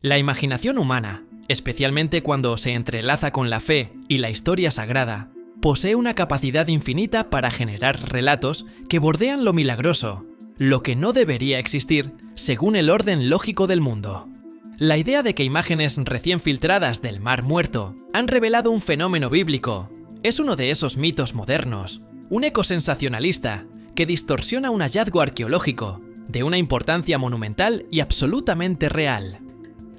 La imaginación humana, especialmente cuando se entrelaza con la fe y la historia sagrada, posee una capacidad infinita para generar relatos que bordean lo milagroso, lo que no debería existir según el orden lógico del mundo. La idea de que imágenes recién filtradas del Mar Muerto han revelado un fenómeno bíblico es uno de esos mitos modernos, un eco sensacionalista que distorsiona un hallazgo arqueológico de una importancia monumental y absolutamente real.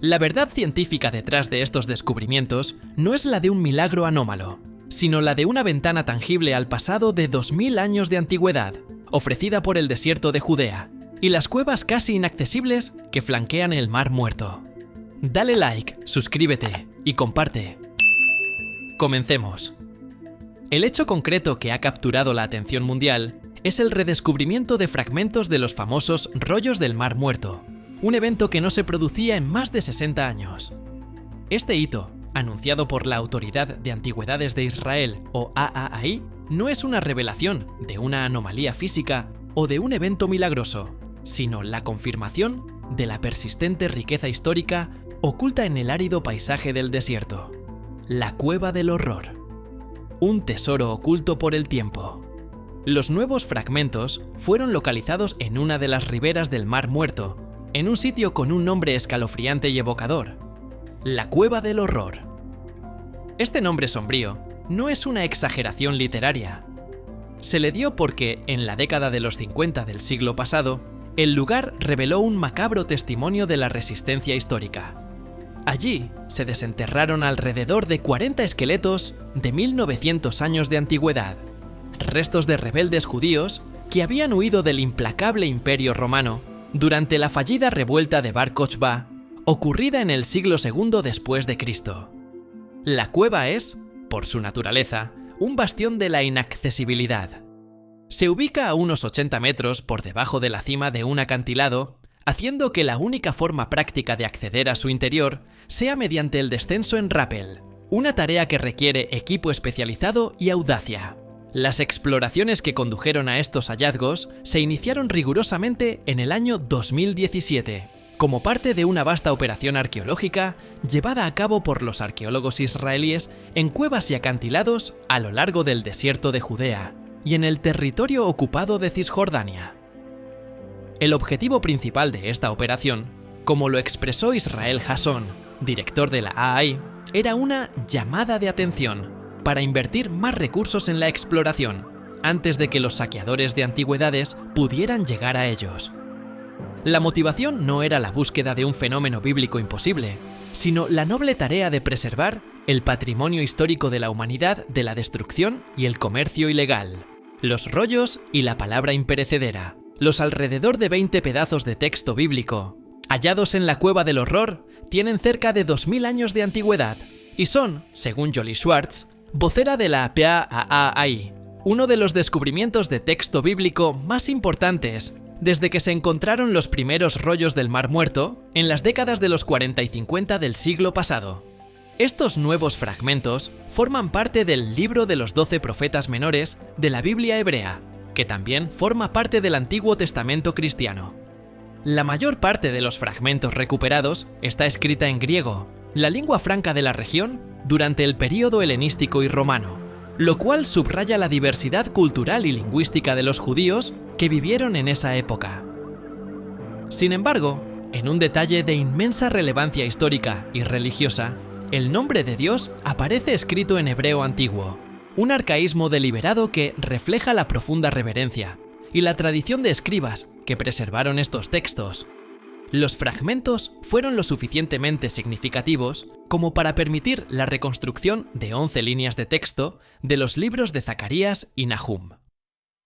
La verdad científica detrás de estos descubrimientos no es la de un milagro anómalo, sino la de una ventana tangible al pasado de 2000 años de antigüedad, ofrecida por el desierto de Judea, y las cuevas casi inaccesibles que flanquean el Mar Muerto. Dale like, suscríbete y comparte. Comencemos. El hecho concreto que ha capturado la atención mundial es el redescubrimiento de fragmentos de los famosos rollos del Mar Muerto, un evento que no se producía en más de 60 años. Este hito, anunciado por la Autoridad de Antigüedades de Israel o AAAI, no es una revelación de una anomalía física o de un evento milagroso, sino la confirmación de la persistente riqueza histórica oculta en el árido paisaje del desierto. La Cueva del Horror. Un tesoro oculto por el tiempo. Los nuevos fragmentos fueron localizados en una de las riberas del Mar Muerto, en un sitio con un nombre escalofriante y evocador: la Cueva del Horror. Este nombre sombrío no es una exageración literaria. Se le dio porque, en la década de los 50 del siglo pasado, el lugar reveló un macabro testimonio de la resistencia histórica. Allí se desenterraron alrededor de 40 esqueletos de 1900 años de antigüedad, restos de rebeldes judíos que habían huido del implacable Imperio Romano durante la fallida revuelta de Bar Kokhba, ocurrida en el siglo II después de Cristo. La cueva es, por su naturaleza, un bastión de la inaccesibilidad. Se ubica a unos 80 metros por debajo de la cima de un acantilado, haciendo que la única forma práctica de acceder a su interior sea mediante el descenso en rápel, una tarea que requiere equipo especializado y audacia. Las exploraciones que condujeron a estos hallazgos se iniciaron rigurosamente en el año 2017, como parte de una vasta operación arqueológica llevada a cabo por los arqueólogos israelíes en cuevas y acantilados a lo largo del desierto de Judea y en el territorio ocupado de Cisjordania. El objetivo principal de esta operación, como lo expresó Israel Hasson, director de la AAI, era una llamada de atención para invertir más recursos en la exploración, antes de que los saqueadores de antigüedades pudieran llegar a ellos. La motivación no era la búsqueda de un fenómeno bíblico imposible, sino la noble tarea de preservar el patrimonio histórico de la humanidad de la destrucción y el comercio ilegal, los rollos y la palabra imperecedera. Los alrededor de 20 pedazos de texto bíblico hallados en la Cueva del Horror tienen cerca de 2000 años de antigüedad y son, según Jolie Schwartz, vocera de la PAAAI, uno de los descubrimientos de texto bíblico más importantes desde que se encontraron los primeros rollos del Mar Muerto en las décadas de los 40 y 50 del siglo pasado. Estos nuevos fragmentos forman parte del Libro de los 12 Profetas Menores de la Biblia hebrea, que también forma parte del Antiguo Testamento cristiano. La mayor parte de los fragmentos recuperados está escrita en griego, la lengua franca de la región, durante el período helenístico y romano, lo cual subraya la diversidad cultural y lingüística de los judíos que vivieron en esa época. Sin embargo, en un detalle de inmensa relevancia histórica y religiosa, el nombre de Dios aparece escrito en hebreo antiguo, un arcaísmo deliberado que refleja la profunda reverencia y la tradición de escribas que preservaron estos textos. Los fragmentos fueron lo suficientemente significativos como para permitir la reconstrucción de 11 líneas de texto de los libros de Zacarías y Nahum.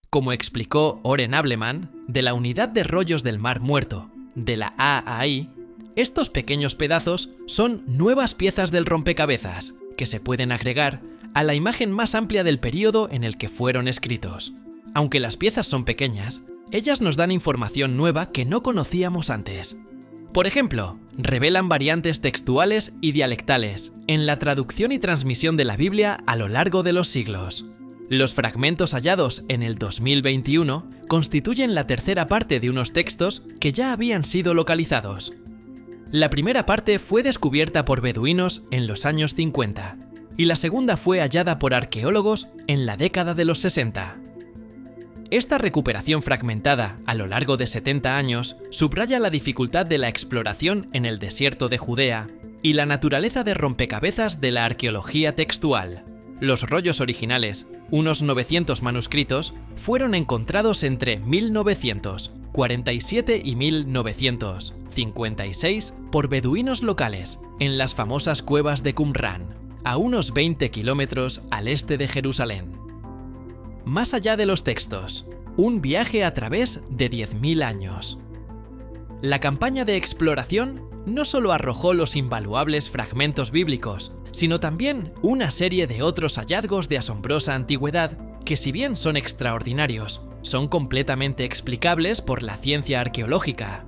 Como explicó Oren Ableman, de la Unidad de Rollos del Mar Muerto, de la AAI, estos pequeños pedazos son nuevas piezas del rompecabezas que se pueden agregar a la imagen más amplia del período en el que fueron escritos. Aunque las piezas son pequeñas, ellas nos dan información nueva que no conocíamos antes. Por ejemplo, revelan variantes textuales y dialectales en la traducción y transmisión de la Biblia a lo largo de los siglos. Los fragmentos hallados en el 2021 constituyen la tercera parte de unos textos que ya habían sido localizados. La primera parte fue descubierta por beduinos en los años 50 y la segunda fue hallada por arqueólogos en la década de los 60. Esta recuperación fragmentada a lo largo de 70 años subraya la dificultad de la exploración en el desierto de Judea y la naturaleza de rompecabezas de la arqueología textual. Los rollos originales, unos 900 manuscritos, fueron encontrados entre 1947 y 1956 por beduinos locales en las famosas cuevas de Qumran, a unos 20 kilómetros al este de Jerusalén. Más allá de los textos, un viaje a través de 10.000 años. La campaña de exploración no solo arrojó los invaluables fragmentos bíblicos, sino también una serie de otros hallazgos de asombrosa antigüedad que, si bien son extraordinarios, son completamente explicables por la ciencia arqueológica.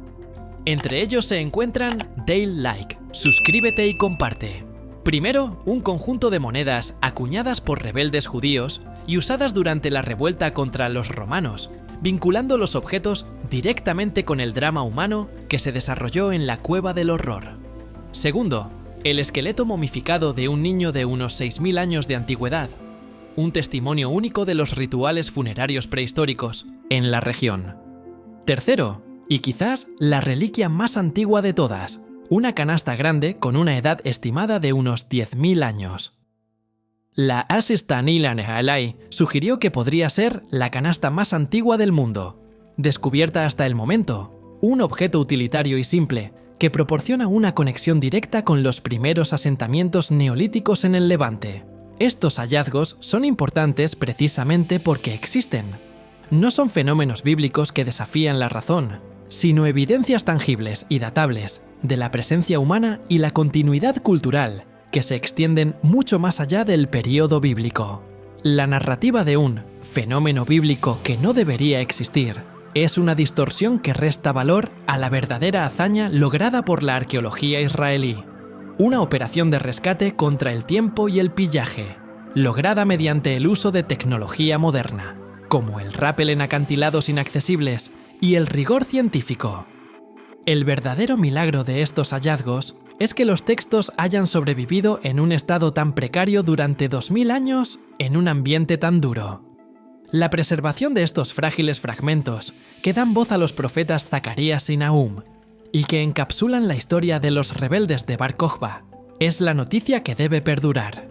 Entre ellos se encuentran Dale Like, suscríbete y comparte. Primero, un conjunto de monedas acuñadas por rebeldes judíos y usadas durante la revuelta contra los romanos, vinculando los objetos directamente con el drama humano que se desarrolló en la Cueva del Horror. Segundo, el esqueleto momificado de un niño de unos 6.000 años de antigüedad, un testimonio único de los rituales funerarios prehistóricos en la región. Tercero, y quizás la reliquia más antigua de todas, una canasta grande con una edad estimada de unos 10.000 años. La Asistanila Nehalai sugirió que podría ser la canasta más antigua del mundo, descubierta hasta el momento, un objeto utilitario y simple que proporciona una conexión directa con los primeros asentamientos neolíticos en el Levante. Estos hallazgos son importantes precisamente porque existen. No son fenómenos bíblicos que desafían la razón, sino evidencias tangibles y datables de la presencia humana y la continuidad cultural que se extienden mucho más allá del período bíblico. La narrativa de un fenómeno bíblico que no debería existir es una distorsión que resta valor a la verdadera hazaña lograda por la arqueología israelí. Una operación de rescate contra el tiempo y el pillaje, lograda mediante el uso de tecnología moderna, como el rappel en acantilados inaccesibles y el rigor científico. El verdadero milagro de estos hallazgos es que los textos hayan sobrevivido en un estado tan precario durante 2000 años en un ambiente tan duro. La preservación de estos frágiles fragmentos que dan voz a los profetas Zacarías y Nahum y que encapsulan la historia de los rebeldes de Bar Kokhba es la noticia que debe perdurar.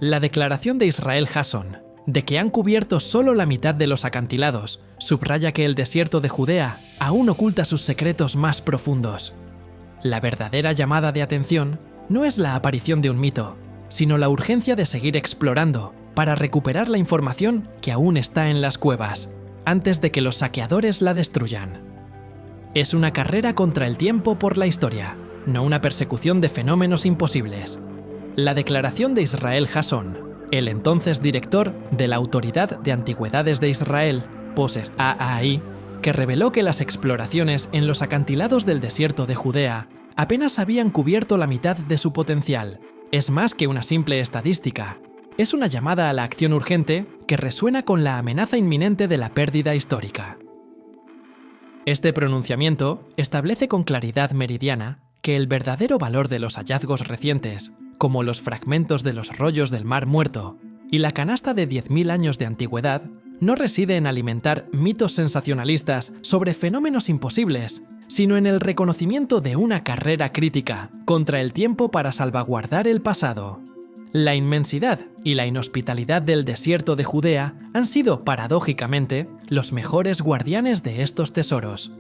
La declaración de Israel Hasson de que han cubierto solo la mitad de los acantilados subraya que el desierto de Judea aún oculta sus secretos más profundos. La verdadera llamada de atención no es la aparición de un mito, sino la urgencia de seguir explorando para recuperar la información que aún está en las cuevas, antes de que los saqueadores la destruyan. Es una carrera contra el tiempo por la historia, no una persecución de fenómenos imposibles. La declaración de Israel Hasson, el entonces director de la Autoridad de Antigüedades de Israel, Poses AAI, que reveló que las exploraciones en los acantilados del desierto de Judea apenas habían cubierto la mitad de su potencial. Es más que una simple estadística. Es una llamada a la acción urgente que resuena con la amenaza inminente de la pérdida histórica. Este pronunciamiento establece con claridad meridiana que el verdadero valor de los hallazgos recientes, como los fragmentos de los rollos del Mar Muerto y la canasta de 10.000 años de antigüedad, no reside en alimentar mitos sensacionalistas sobre fenómenos imposibles, sino en el reconocimiento de una carrera crítica contra el tiempo para salvaguardar el pasado. La inmensidad y la inhospitalidad del desierto de Judea han sido, paradójicamente, los mejores guardianes de estos tesoros.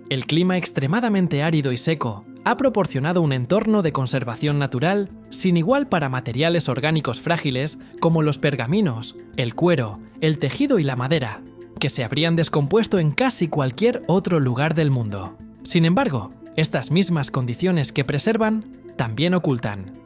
El clima extremadamente árido y seco ha proporcionado un entorno de conservación natural sin igual para materiales orgánicos frágiles como los pergaminos, el cuero, el tejido y la madera, que se habrían descompuesto en casi cualquier otro lugar del mundo. Sin embargo, estas mismas condiciones que preservan también ocultan.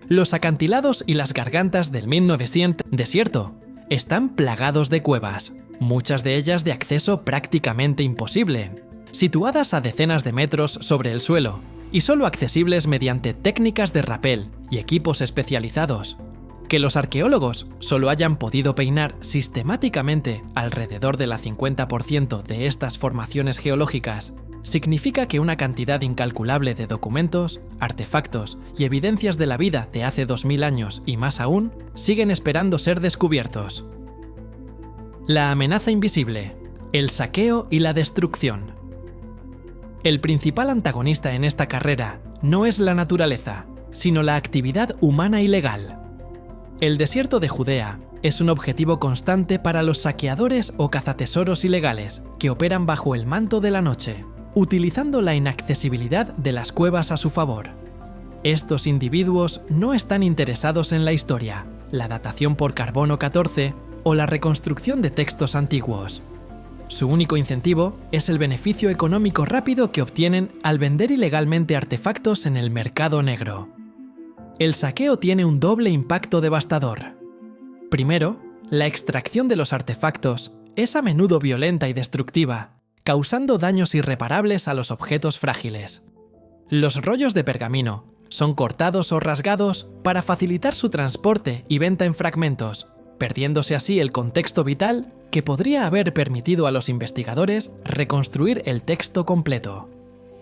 Los acantilados y las gargantas del 1900 desierto están plagados de cuevas, muchas de ellas de acceso prácticamente imposible, situadas a decenas de metros sobre el suelo y solo accesibles mediante técnicas de rapel y equipos especializados. Que los arqueólogos solo hayan podido peinar sistemáticamente alrededor del 50% de estas formaciones geológicas significa que una cantidad incalculable de documentos, artefactos y evidencias de la vida de hace 2000 años y más aún siguen esperando ser descubiertos. La amenaza invisible, el saqueo y la destrucción. El principal antagonista en esta carrera no es la naturaleza, sino la actividad humana ilegal. El desierto de Judea es un objetivo constante para los saqueadores o cazatesoros ilegales que operan bajo el manto de la noche, utilizando la inaccesibilidad de las cuevas a su favor. Estos individuos no están interesados en la historia, la datación por carbono 14 o la reconstrucción de textos antiguos. Su único incentivo es el beneficio económico rápido que obtienen al vender ilegalmente artefactos en el mercado negro. El saqueo tiene un doble impacto devastador. Primero, la extracción de los artefactos es a menudo violenta y destructiva, causando daños irreparables a los objetos frágiles. Los rollos de pergamino son cortados o rasgados para facilitar su transporte y venta en fragmentos, perdiéndose así el contexto vital que podría haber permitido a los investigadores reconstruir el texto completo.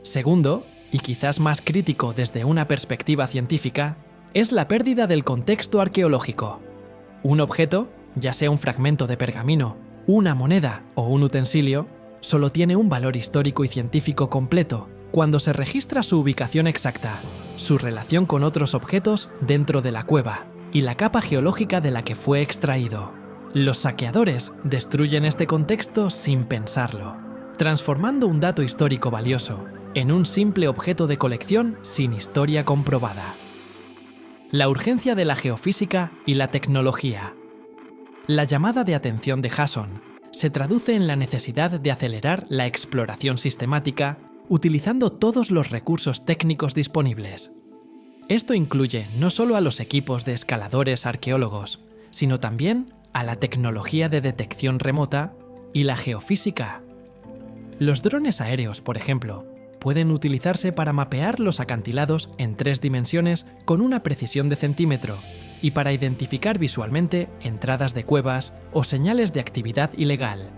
Segundo, y quizás más crítico desde una perspectiva científica, es la pérdida del contexto arqueológico. Un objeto, ya sea un fragmento de pergamino, una moneda o un utensilio, solo tiene un valor histórico y científico completo cuando se registra su ubicación exacta, su relación con otros objetos dentro de la cueva y la capa geológica de la que fue extraído. Los saqueadores destruyen este contexto sin pensarlo, transformando un dato histórico valioso en un simple objeto de colección sin historia comprobada. La urgencia de la geofísica y la tecnología. La llamada de atención de Hasson se traduce en la necesidad de acelerar la exploración sistemática utilizando todos los recursos técnicos disponibles. Esto incluye no solo a los equipos de escaladores arqueólogos, sino también a la tecnología de detección remota y la geofísica. Los drones aéreos, por ejemplo, pueden utilizarse para mapear los acantilados en 3 dimensiones con una precisión de centímetro y para identificar visualmente entradas de cuevas o señales de actividad ilegal.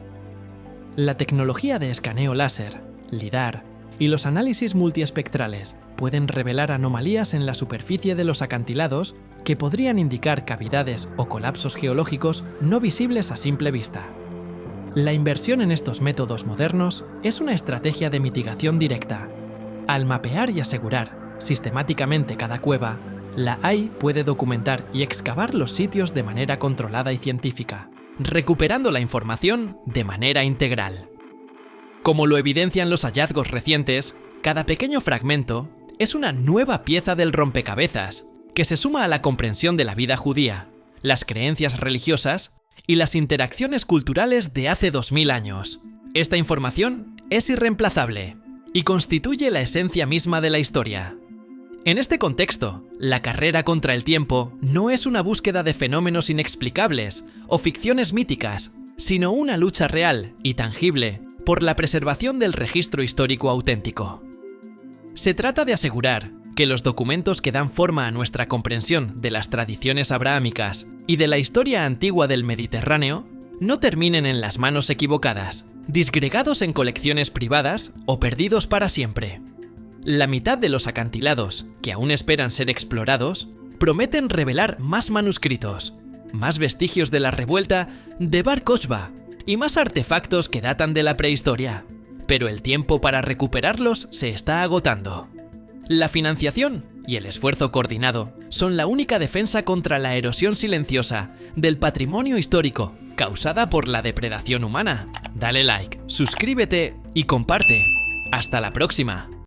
La tecnología de escaneo láser, LIDAR, y los análisis multiespectrales pueden revelar anomalías en la superficie de los acantilados que podrían indicar cavidades o colapsos geológicos no visibles a simple vista. La inversión en estos métodos modernos es una estrategia de mitigación directa. Al mapear y asegurar sistemáticamente cada cueva, la AI puede documentar y excavar los sitios de manera controlada y científica, recuperando la información de manera integral. Como lo evidencian los hallazgos recientes, cada pequeño fragmento es una nueva pieza del rompecabezas que se suma a la comprensión de la vida judía, las creencias religiosas y las interacciones culturales de hace 2000 años. Esta información es irreemplazable y constituye la esencia misma de la historia. En este contexto, la carrera contra el tiempo no es una búsqueda de fenómenos inexplicables o ficciones míticas, sino una lucha real y tangible por la preservación del registro histórico auténtico. Se trata de asegurar que los documentos que dan forma a nuestra comprensión de las tradiciones abrahámicas y de la historia antigua del Mediterráneo no terminen en las manos equivocadas, disgregados en colecciones privadas o perdidos para siempre. La mitad de los acantilados, que aún esperan ser explorados, prometen revelar más manuscritos, más vestigios de la revuelta de Bar Kokhba y más artefactos que datan de la prehistoria. Pero el tiempo para recuperarlos se está agotando. La financiación y el esfuerzo coordinado son la única defensa contra la erosión silenciosa del patrimonio histórico causada por la depredación humana. Dale like, suscríbete y comparte. ¡Hasta la próxima!